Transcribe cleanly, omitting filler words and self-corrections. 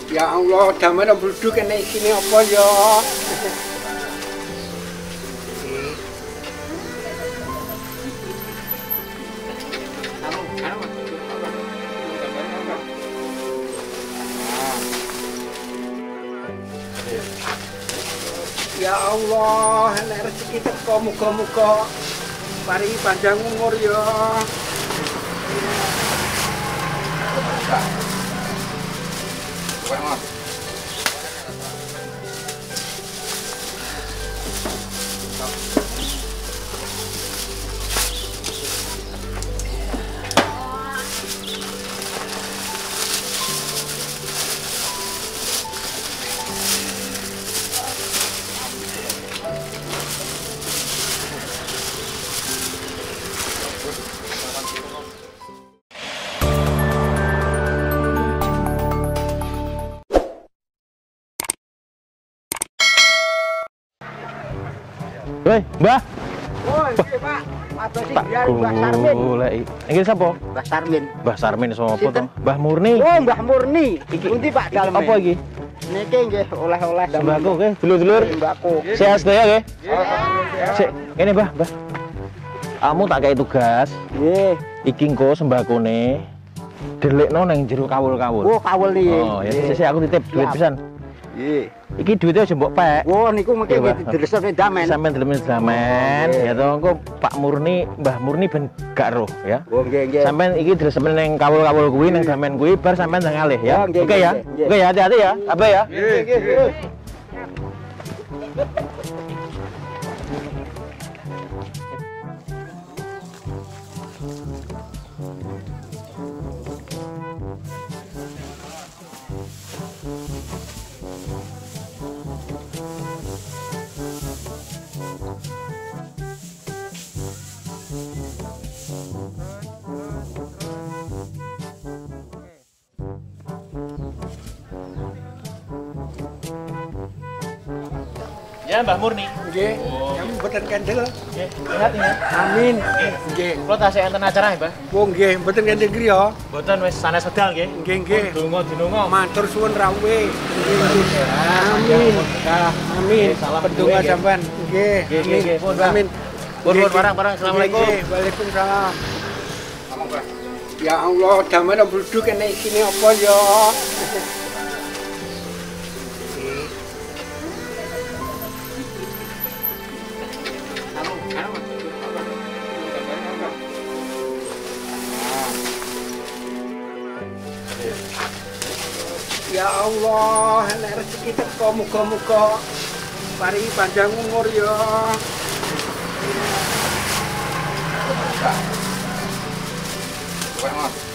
Ya Allah, damai bluduk kene isine apa ya? Ya Allah, nek rezeki teko muga-muga paringi panjang umur ya. Woi, Mbah. Woi, Pak. Matur sing Tak Mbah Sarmin. goleki. Iki sapa? Mbah Sarmin. Mbah Sarmin sapa to? Sinten? Mbah Murni. Oh, Mbah Murni. Iki Pundi Pak dalem? apa iki? Niki nggih oleh-oleh Sembako nggih, dulur-dulur. sembako. Sehat sedaya nggih? Sik, ngene Mbah, Mbah. Kamu tak kei tugas. Nggih. Iki engko sembakone delikno nang jero kawul-kawul. Oh, kawul iki. Oh, ya sik aku titip duit pisan. Nggih. Iki duitnya aja mbok pek. Oh, niku mengke Iya, Pak. diresepne damen. Sampeyan delemen damen, Oh, ya toh engko Pak Murni, Mbah Murni ben gak roh ya. Oh, nggih, nggih. Sampeyan iki diresepne ning kawul-kawul kuwi ning damen kuwi bar sampeyan nang alih ya. Oh, nggih, Oke ya. nggih, nggih. Oke ya, hati-hati ya. Apa ya? Nggih, nggih. Ya, Mbah Murni. Nggih. Kami mboten kendel. Nggih, sehat ya. Amin. Nggih. Kula tasih enten acara ya, Mbah. Oh, nggih, mboten kendel griya. Mboten wis sanes sedal nggih. Nggih, nggih. Donga dinonga. Matur suwun rawuhe. Nggih. Amin. Amin. Salam Pendonga duwe, nggih. sampean. Nggih. Nggih, nggih, nggih. Pun, Mbah. Amin. Pun Nggih, barang-barang. Assalamualaikum. Nggih, waalaikumsalam. Ya Allah, damai bluduk kene isine apa ya? Ya Allah, nek rezeki teko muga-muga paringi panjang umur ya. Bueno.